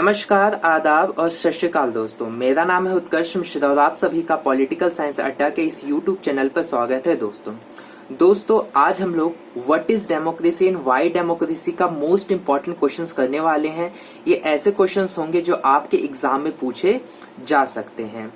नमस्कार, आदाब और सत श्री अकाल दोस्तों। मेरा नाम है उत्कर्ष मिश्रा और आप सभी का पॉलिटिकल साइंस अड्डा के इस यूट्यूब चैनल पर स्वागत है। दोस्तों आज हम लोग what is democracy and why democracy का मोस्ट इम्पोर्टेंट क्वेश्चंस करने वाले हैं। ये ऐसे क्वेश्चंस होंगे जो आपके एग्जाम में पूछे जा सकते हैं।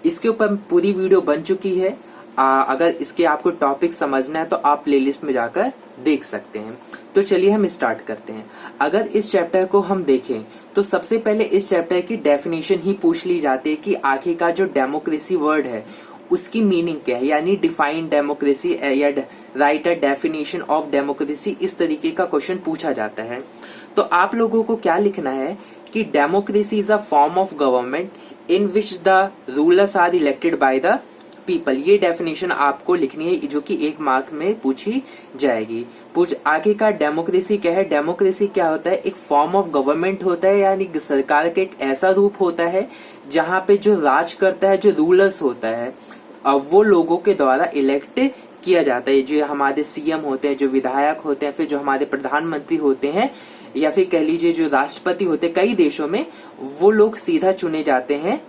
इसके ऊपर पूरी वीडियो बन चुकी है। अगर इसके आपको टॉपिक समझना है तो आप प्लेलिस्ट में जाकर देख सकते हैं। तो चलिए हम स्टार्ट करते हैं। अगर इस चैप्टर को हम देखें तो सबसे पहले इस चैप्टर की डेफिनेशन ही पूछ ली जाती है कि आखिर का जो डेमोक्रेसी वर्ड है उसकी मीनिंग क्या है, यानी डिफाइन डेमोक्रेसी या right a definition of democracy, इस तरीके का क्वेश्चन पूछा जाता है। तो आप लोगों को क्या लिखना है कि democracy is a form of government in which the rulers are elected by the people. ये डेफिनेशन आपको लिखनी है जो कि 1 मार्क में पूछी जाएगी। आगे का डेमोक्रेसी क्या है। डेमोक्रेसी क्या होता है, एक फॉर्म ऑफ गवर्नमेंट होता है, यानी सरकार का एक ऐसा रूप होता है जहाँ पे जो राज करता है, जो रूलर्स होता है, वो लोगों के द्वारा इलेक्ट किया जाता है। जो हमारे सीएम होते हैं, जो विधायक होते हैं, फिर जो हमारे प्रधानमंत्री होते हैं, या फिर कह लीजिए जो राष्ट्रपति होते हैं कई देशों में, वो लोग सीधा चुने जाते हैं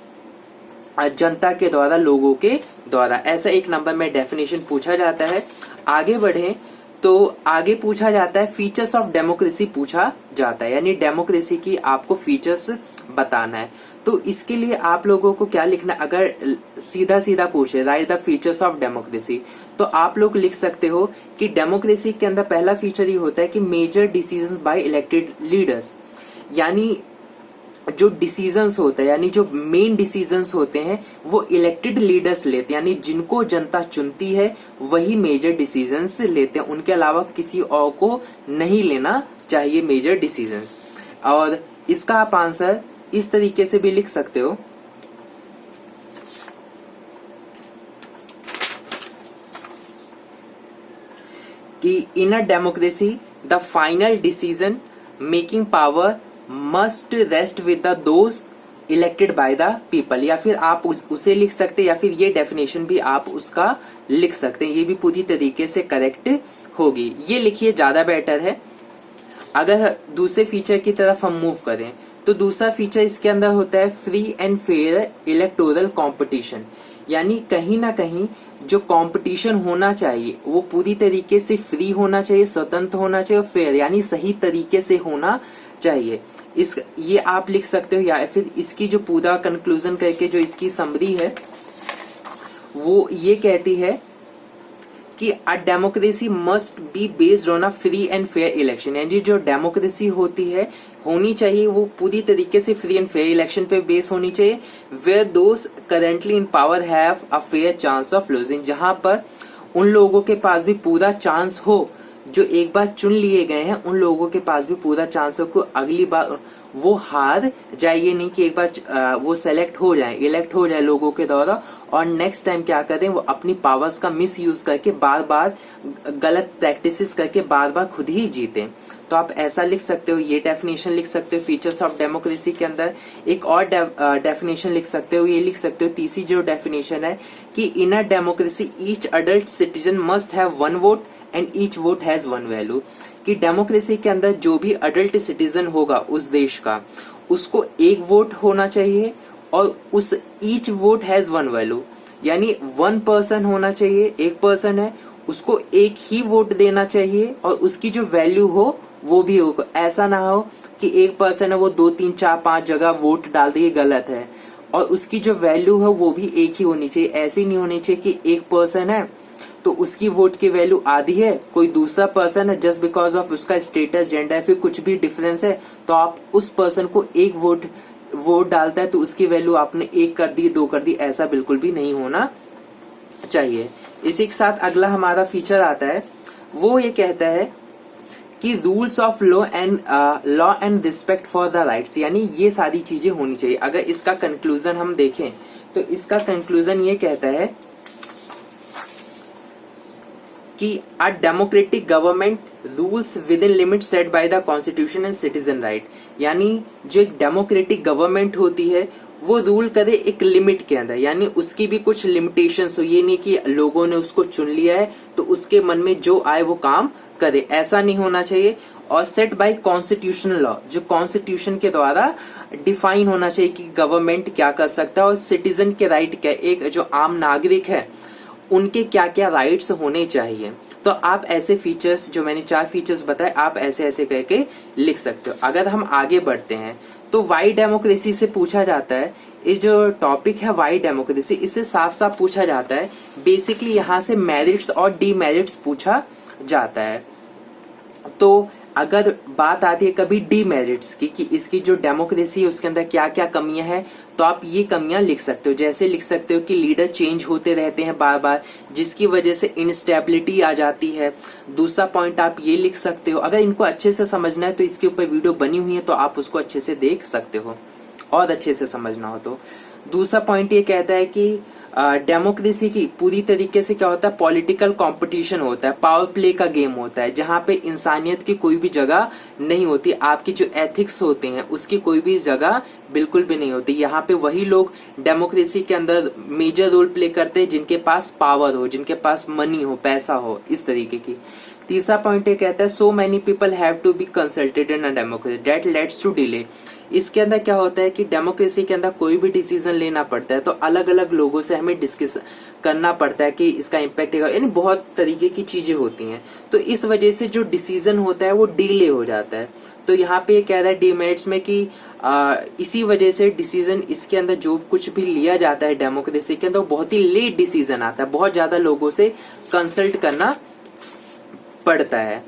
जनता के द्वारा, लोगों के द्वारा। ऐसा 1 नंबर में डेफिनेशन पूछा जाता है। आगे बढ़े तो आगे पूछा जाता है फीचर्स ऑफ डेमोक्रेसी पूछा जाता है, यानी डेमोक्रेसी की आपको फीचर्स बताना है। तो इसके लिए आप लोगों को क्या लिखना, अगर सीधा सीधा पूछे right the features of democracy, तो आप लोग लिख सकते हो कि डेमोक्रेसी के अंदर पहला फीचर ये होता है कि major decisions by elected leaders, यानी जो डिसीजंस होते हैं, यानी जो मेन डिसीजंस होते हैं वो इलेक्टेड लीडर्स लेते हैं, यानी जिनको जनता चुनती है वही मेजर डिसीजंस लेते हैं। उनके अलावा किसी और को नहीं लेना चाहिए मेजर डिसीजंस। और इसका आप आंसर इस तरीके से भी लिख सकते हो कि in a democracy the final decision making power must rest with the those elected by the people. या फिर आप उसे लिख सकते हैं, या फिर ये डेफिनेशन भी आप उसका लिख सकते हैं। ये भी पूरी तरीके से करेक्ट होगी। ये लिखिए, ज्यादा बेटर है। अगर दूसरे फीचर की तरफ हम मूव करें तो दूसरा फीचर इसके अंदर होता है free and fair electoral competition, यानी कहीं ना कहीं जो कंपटीशन होना चाहिए वो पूरी तरीके से फ्री होना चाहिए, स्वतंत्र होना चाहिए और फेयर, यानी सही तरीके से होना चाहिए। ये आप लिख सकते हो। या फिर इसकी जो पूरा कंक्लूजन करके जो इसकी समरी है वो ये कहती है कि a democracy must be based on a free and fair election, यानी जो डेमोक्रेसी होनी चाहिए वो पूरी तरीके से फ्री एंड फेयर इलेक्शन पे बेस होनी चाहिए। Where those currently in power have a fair chance of losing, जहां पर उन लोगों के पास भी पूरा चांस हो, जो एक बार चुन लिए गए हैं उन लोगों के पास भी पूरा चांस हो कि अगली बार वो हार जाए। ये नहीं कि एक बार वो सेलेक्ट हो जाए, इलेक्ट हो जाए लोगों के द्वारा, और नेक्स्ट टाइम क्या करें, वो अपनी पावर्स का मिस यूज करके बार बार गलत प्रैक्टिसेस करके बार बार खुद ही जीते। तो आप ऐसा लिख सकते हो, ये डेफिनेशन लिख सकते हो फीचर्स ऑफ डेमोक्रेसी के अंदर। एक और डेफिनेशन लिख सकते हो, ये लिख सकते हो तीसरी जो डेफिनेशन है कि in a democracy each adult citizen must have 1 vote and each vote has 1 value, कि डेमोक्रेसी के अंदर जो भी अडल्ट सिटीजन होगा उस देश का, उसको 1 वोट होना चाहिए और उस ईच वोट हैज 1 वैल्यू, यानी 1 पर्सन होना चाहिए, 1 पर्सन है उसको 1 ही वोट देना चाहिए और उसकी जो वैल्यू हो वो भी होगा। ऐसा ना हो कि 1 पर्सन है वो 2 3 4 5 जगह वोट डाल दे, गलत है, और उसकी जो वैल्यू है वो भी 1 ही होनी चाहिए। ऐसी नहीं होनी चाहिए कि 1 पर्सन है तो उसकी वोट की वैल्यू आधी है, कोई दूसरा पर्सन है जस्ट बिकॉज ऑफ उसका स्टेटस, जेंडर, फिर कुछ भी डिफरेंस है तो आप उस पर्सन को 1 वोट डालता है तो उसकी वैल्यू आपने 1 कर दी, 2 कर दी, ऐसा बिल्कुल भी नहीं होना चाहिए। इसी के साथ अगला हमारा फीचर आता है, वो ये कहता है कि rules of law and respect for the rights, यानी ये सारी चीजें होनी चाहिए। अगर इसका कंक्लूजन हम देखें तो इसका कंक्लूजन ये कहता है कि a democratic government rules with in limit set by the constitution and citizen right, यानी जो एक डेमोक्रेटिक गवर्नमेंट होती है वो रूल करे एक लिमिट के अंदर, यानी उसकी भी कुछ लिमिटेशंस हो। ये नहीं कि लोगों ने उसको चुन लिया है तो उसके मन में जो आए वो काम करे, ऐसा नहीं होना चाहिए। और सेट बाय कॉन्स्टिट्यूशनल लॉ, जो कॉन्स्टिट्यूशन के द्वारा डिफाइन होना चाहिए कि गवर्नमेंट क्या कर सकता है और सिटीजन के राइट क्या, एक जो आम नागरिक है उनके क्या क्या राइट्स होने चाहिए। तो आप ऐसे फीचर्स, जो मैंने 4 फीचर्स बताए, आप ऐसे ऐसे करके लिख सकते हो। अगर हम आगे बढ़ते हैं तो वाई डेमोक्रेसी से पूछा जाता है, ये जो टॉपिक है वाई डेमोक्रेसी, इससे साफ साफ पूछा जाता है, बेसिकली यहाँ से मेरिट्स और डीमेरिट्स पूछा जाता है। तो अगर बात आती है कभी डीमेरिट्स की, कि इसकी जो डेमोक्रेसी है उसके अंदर क्या क्या कमियां हैं, तो आप ये कमियां लिख सकते हो। जैसे लिख सकते हो कि लीडर चेंज होते रहते हैं बार बार, जिसकी वजह से इंस्टेबिलिटी आ जाती है। दूसरा पॉइंट आप ये लिख सकते हो, अगर इनको अच्छे से समझना है तो इसके ऊपर वीडियो बनी हुई है, तो आप उसको अच्छे से देख सकते हो और अच्छे से समझना हो तो। दूसरा पॉइंट ये कहता है कि डेमोक्रेसी की पूरी तरीके से क्या होता है, पॉलिटिकल कंपटीशन होता है, पावर प्ले का गेम होता है, जहां पे इंसानियत की कोई भी जगह नहीं होती, आपकी जो एथिक्स होते हैं उसकी कोई भी जगह बिल्कुल भी नहीं होती। यहाँ पे वही लोग डेमोक्रेसी के अंदर मेजर रोल प्ले करते हैं जिनके पास पावर हो, जिनके पास मनी हो, पैसा हो, इस तरीके की। तीसरा पॉइंट ये कहता है so many people have to be consulted in a democracy that leads to delay. इसके अंदर क्या होता है कि डेमोक्रेसी के अंदर कोई भी डिसीजन लेना पड़ता है तो अलग अलग लोगों से हमें डिस्कस करना पड़ता है कि इसका इम्पैक्ट है, यानी बहुत तरीके की चीजें होती हैं। तो इस वजह से जो डिसीजन होता है वो डिले हो जाता है। तो यहाँ पे कह रहा है डीमेरिट्स में कि इसी वजह से डिसीजन इसके अंदर जो कुछ भी लिया जाता है डेमोक्रेसी के अंदर बहुत ही लेट डिसीजन आता है, बहुत ज्यादा लोगों से कंसल्ट करना पड़ता है।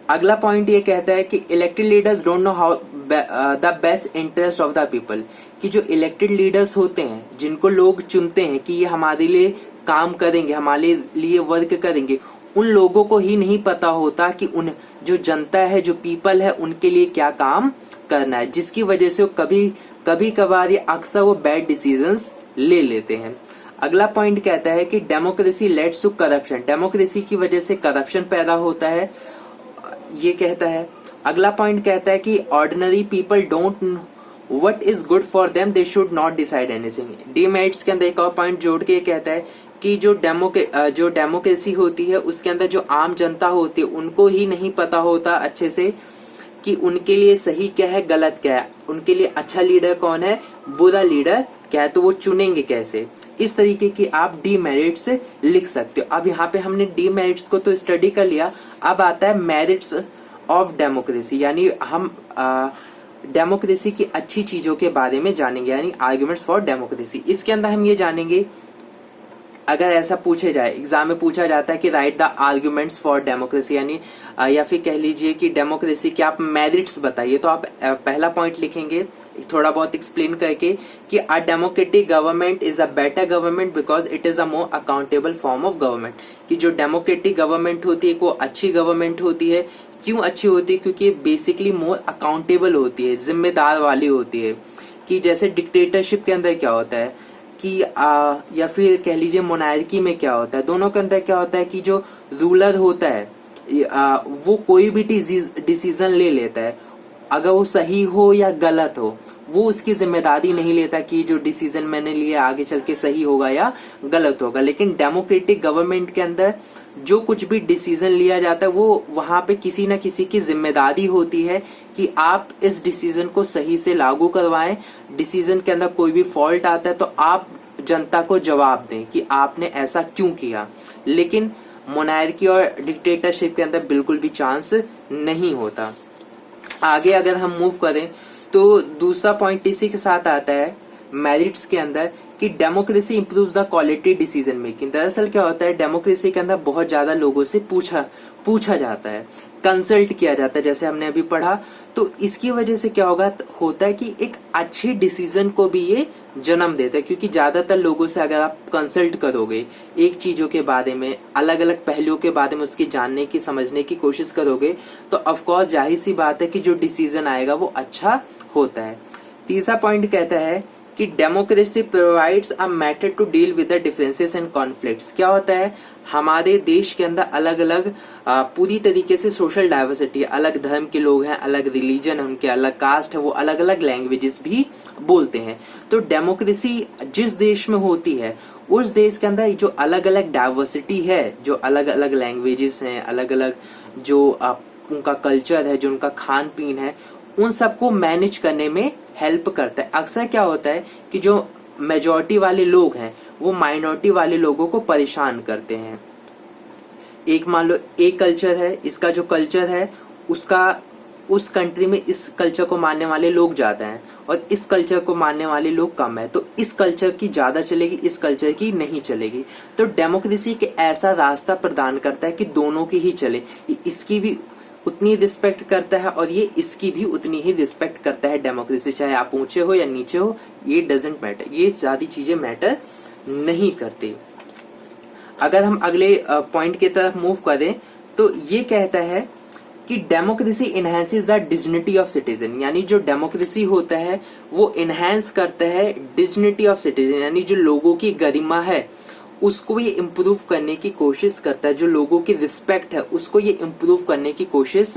अगला पॉइंट ये कहता है कि elected leaders don't know how the best interest of the people, कि जो इलेक्टेड लीडर्स होते हैं जिनको लोग चुनते हैं कि ये हमारे लिए काम करेंगे, हमारे लिए वर्क करेंगे, उन लोगों को ही नहीं पता होता कि उन जो जनता है, जो पीपल है, उनके लिए क्या काम करना है, जिसकी वजह से कभी कभार या अक्सर वो बैड डिसीजंस ले लेते हैं। अगला पॉइंट कहता है कि democracy leads to corruption, democracy की वजह से करप्शन पैदा होता है, ये कहता है। अगला पॉइंट कहता है कि ordinary people don't what is good for them, they should not decide anything. Demerits के अंदर एक और पॉइंट जोड़ के कहता है कि जो डेमोक्रेसी होती है उसके अंदर जो आम जनता होती है उनको ही नहीं पता होता अच्छे से कि उनके लिए सही क्या है, गलत क्या है, उनके लिए अच्छा लीडर कौन है, बुरा लीडर क्या है, तो वो चुनेंगे कैसे। इस तरीके की आप डीमेरिट्स लिख सकते हो। अब यहाँ पे हमने डीमेरिट्स को तो स्टडी कर लिया, अब आता है मेरिट्स ऑफ डेमोक्रेसी, यानी हम डेमोक्रेसी की अच्छी चीजों के बारे में जानेंगे, यानी आर्ग्यूमेंट्स फॉर डेमोक्रेसी। इसके अंदर हम ये जानेंगे, अगर ऐसा पूछे जाए, एग्जाम में पूछा जाता है कि right the arguments for democracy, यानी या फिर कह लीजिए कि डेमोक्रेसी के आप मेरिट्स बताइए, तो आप पहला पॉइंट लिखेंगे थोड़ा बहुत एक्सप्लेन करके कि a democratic government is a better government because it is a more accountable form of government, कि जो डेमोक्रेटिक गवर्नमेंट होती है वो अच्छी गवर्नमेंट होती है। क्यों अच्छी होती है? क्योंकि बेसिकली मोर अकाउंटेबल होती है, जिम्मेदार वाली होती है। कि जैसे डिक्टेटरशिप के अंदर क्या होता है कि या फिर कह लीजिए मोनार्की में क्या होता है, दोनों के अंदर क्या होता है कि जो रूलर होता है वो कोई भी डिसीजन ले लेता है, अगर वो सही हो या गलत हो वो उसकी जिम्मेदारी नहीं लेता कि जो डिसीजन मैंने लिया आगे चल के सही होगा या गलत होगा। लेकिन डेमोक्रेटिक गवर्नमेंट के अंदर जो कुछ भी डिसीजन लिया जाता है वो वहां पे किसी न किसी की जिम्मेदारी होती है कि आप इस डिसीजन को सही से लागू करवाएं। डिसीजन के अंदर कोई भी फॉल्ट आता है तो आप जनता को जवाब दें कि आपने ऐसा क्यों किया। लेकिन मोनार्की और डिक्टेटरशिप के अंदर बिल्कुल भी चांस नहीं होता। आगे अगर हम मूव करें तो दूसरा पॉइंट इसी के साथ आता है मेरिट्स के अंदर कि democracy improves the quality decision making. दरअसल क्या होता है, डेमोक्रेसी के अंदर बहुत ज्यादा लोगों से पूछा जाता है, कंसल्ट किया जाता है, जैसे हमने अभी पढ़ा। तो इसकी वजह से क्या होता है कि एक अच्छे डिसीजन को भी ये जन्म देता है, क्योंकि ज्यादातर लोगों से अगर आप कंसल्ट करोगे एक चीजों के बारे में, अलग अलग पहलुओं के बारे में उसकी जानने की समझने की कोशिश करोगे, तो ऑफकोर्स जाहिर सी बात है कि जो डिसीजन आएगा वो अच्छा होता है। तीसरा पॉइंट कहता है कि democracy provides a method to deal with the differences and conflicts. क्या होता है, हमारे देश के अंदर अलग अलग पूरी तरीके से सोशल डाइवर्सिटी, अलग धर्म के लोग हैं, अलग रिलीजन है उनके, अलग कास्ट है, वो अलग अलग लैंग्वेजेस भी बोलते हैं। तो डेमोक्रेसी जिस देश में होती है उस देश के अंदर जो अलग अलग डाइवर्सिटी है, जो अलग अलग लैंग्वेजेस हैं, अलग अलग जो उनका कल्चर है, जो उनका खान पीन है, उन सबको मैनेज करने में हेल्प करता है। अक्सर क्या होता है कि जो मेजॉरिटी वाले लोग हैं वो माइनॉरिटी वाले लोगों को परेशान करते हैं। एक मान लो एक कल्चर है, इसका जो कल्चर है उसका उस कंट्री में इस कल्चर को मानने वाले लोग ज्यादा हैं और इस कल्चर को मानने वाले लोग कम है, तो इस कल्चर की ज्यादा चलेगी, इस कल्चर की नहीं चलेगी। तो डेमोक्रेसी के ऐसा रास्ता प्रदान करता है कि दोनों की ही चले, इसकी भी उतनी रिस्पेक्ट करता है और ये इसकी भी उतनी ही रिस्पेक्ट करता है। डेमोक्रेसी चाहे आप ऊंचे हो या नीचे हो, ये डजेंट मैटर, ये सारी चीजें मैटर नहीं करती। अगर हम अगले पॉइंट की तरफ मूव करें तो ये कहता है कि democracy enhances the dignity of citizen, यानी जो डेमोक्रेसी होता है वो इनहेंस करता है डिग्निटी ऑफ सिटीजन, यानी जो लोगों की गरिमा है उसको ये इम्प्रूव करने की कोशिश करता है, जो लोगों की रिस्पेक्ट है उसको ये इम्प्रूव करने की कोशिश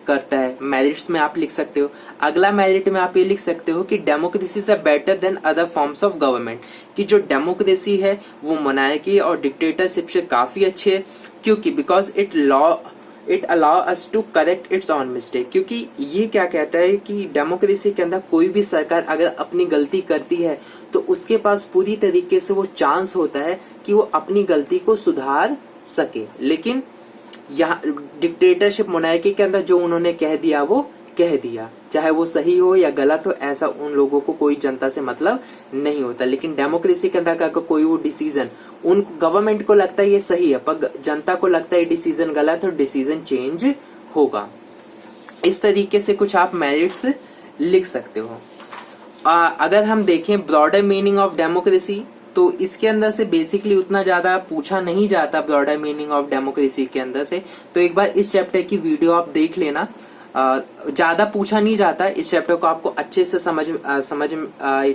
करता है। मेरिट्स में आप लिख सकते हो, अगला मेरिट में आप ये लिख सकते हो कि democracy is better than other forms of government, कि जो डेमोक्रेसी है वो मोनार्की और डिक्टेटरशिप से काफी अच्छी है, क्योंकि because it allow us to correct its own mistake. क्योंकि ये क्या कहता है कि डेमोक्रेसी के अंदर कोई भी सरकार अगर अपनी गलती करती है तो उसके पास पूरी तरीके से वो चांस होता है कि वो अपनी गलती को सुधार सके। लेकिन यहाँ डिक्टेटरशिप मोनार्की के अंदर जो उन्होंने कह दिया वो कह दिया, चाहे वो सही हो या गलत हो, ऐसा उन लोगों को कोई जनता से मतलब नहीं होता। लेकिन डेमोक्रेसी के अंदर का कोई वो डिसीजन उन गवर्नमेंट को लगता है ये सही है पर जनता को लगता है डिसीजन गलत है, डिसीजन चेंज होगा। इस तरीके से कुछ आप मेरिट्स लिख सकते हो। अगर हम देखें ब्रॉडर मीनिंग ऑफ डेमोक्रेसी, तो इसके अंदर से बेसिकली उतना ज्यादा पूछा नहीं जाता ब्रॉडर मीनिंग ऑफ डेमोक्रेसी के अंदर से, तो एक बार इस चैप्टर की वीडियो आप देख लेना। ज्यादा पूछा नहीं जाता, इस चैप्टर को आपको अच्छे से समझ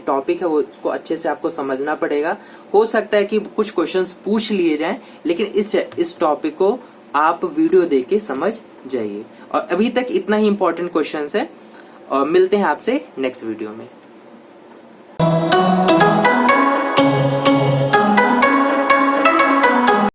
टॉपिक है वो उसको अच्छे से आपको समझना पड़ेगा। हो सकता है कि कुछ क्वेश्चंस पूछ लिए जाएं, लेकिन इस टॉपिक को आप वीडियो देख के समझ जाइए। और अभी तक इतना ही इंपॉर्टेंट क्वेश्चंस है और मिलते हैं आपसे नेक्स्ट वीडियो में।